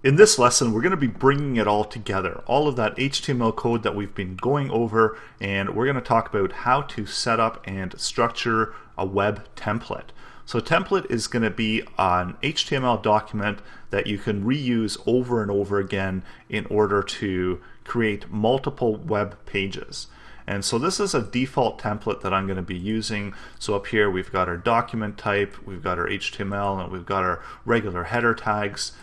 In this lesson, we're going to be bringing it all together, all of that HTML code that we've been going over, and we're going to talk about how to set up and structure a web template. So a template is going to be an HTML document that you can reuse over and over again in order to create multiple web pages. And so this is a default template that I'm going to be using. So up here we've got our document type, we've got our HTML, and we've got our regular header tags.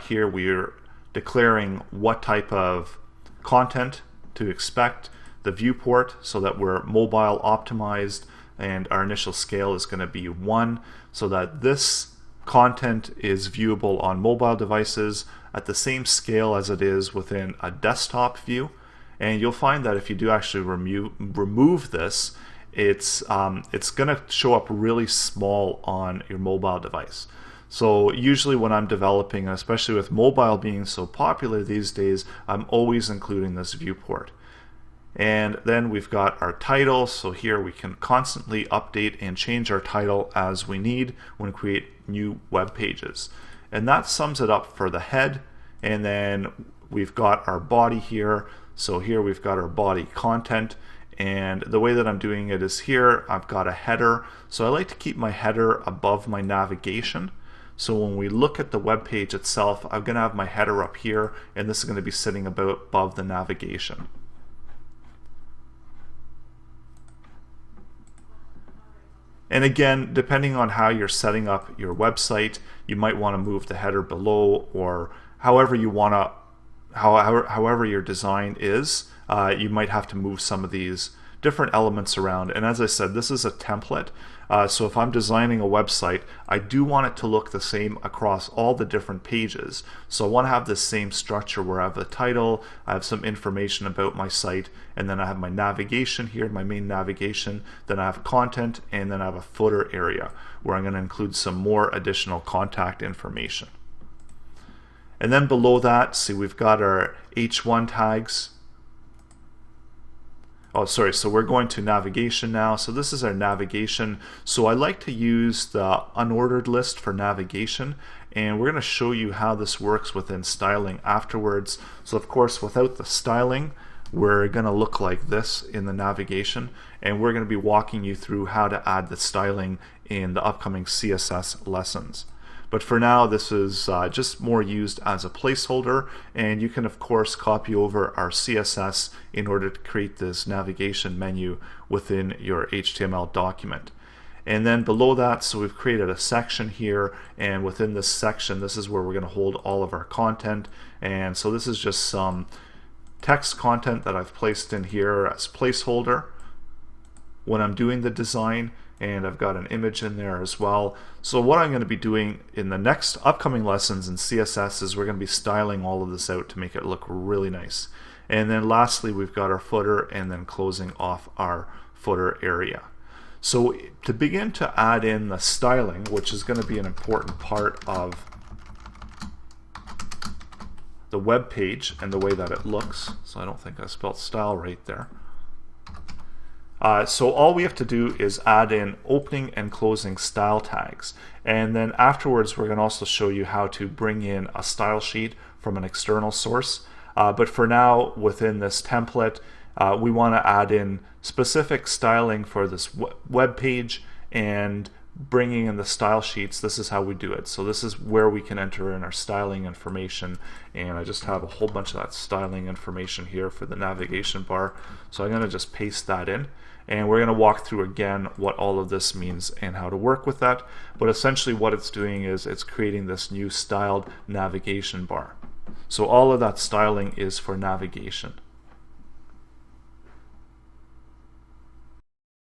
Here we're declaring what type of content to expect, the viewport so that we're mobile optimized, and our initial scale is going to be 1 so that this content is viewable on mobile devices at the same scale as it is within a desktop view. And you'll find that if you do actually remove this, it's going to show up really small on your mobile device. So usually when I'm developing, especially with mobile being so popular these days, I'm always including this viewport. And then we've got our title. So here we can constantly update and change our title as we need when we create new web pages. And that sums it up for the head. And then we've got our body here. So here we've got our body content. And the way that I'm doing it is here I've got a header. So I like to keep my header above my navigation. So when we look at the web page itself, I'm going to have my header up here, and this is going to be sitting above the navigation. And again, depending on how you're setting up your website, you might want to move the header below, or however you want to, however your design is, you might have to move some of these different elements around. And as I said, this is a template. So if I'm designing a website, I do want it to look the same across all the different pages. So I want to have the same structure where I have the title, I have some information about my site, and then I have my navigation here, my main navigation, then I have content, and then I have a footer area where I'm going to include some more additional contact information. And then below that, see, we've got our H1 tags. Oh, sorry, so we're going to navigation now. So this is our navigation. So I like to use the unordered list for navigation, and we're going to show you how this works within styling afterwards. So of course, without the styling, we're going to look like this in the navigation, and we're going to be walking you through how to add the styling in the upcoming CSS lessons. But for now, this is just more used as a placeholder, and you can of course copy over our CSS in order to create this navigation menu within your HTML document. And then below that, so we've created a section here, and within this section, this is where we're going to hold all of our content. And so this is just some text content that I've placed in here as placeholder when I'm doing the design. And I've got an image in there as well. So what I'm going to be doing in the next upcoming lessons in CSS is we're going to be styling all of this out to make it look really nice. And then lastly, we've got our footer, and then closing off our footer area. So to begin to add in the styling, which is going to be an important part of the web page and the way that it looks. So I don't think I spelled style right there. So all we have to do is add in opening and closing style tags, and then afterwards we're going to also show you how to bring in a style sheet from an external source. But for now, within this template, we want to add in specific styling for this web page, and bringing in the style sheets. This is how we do it. So this is where we can enter in our styling information, and I just have a whole bunch of that styling information here for the navigation bar. So I'm going to just paste that in. And we're going to walk through again what all of this means and how to work with that. But essentially what it's doing is it's creating this new styled navigation bar. So all of that styling is for navigation.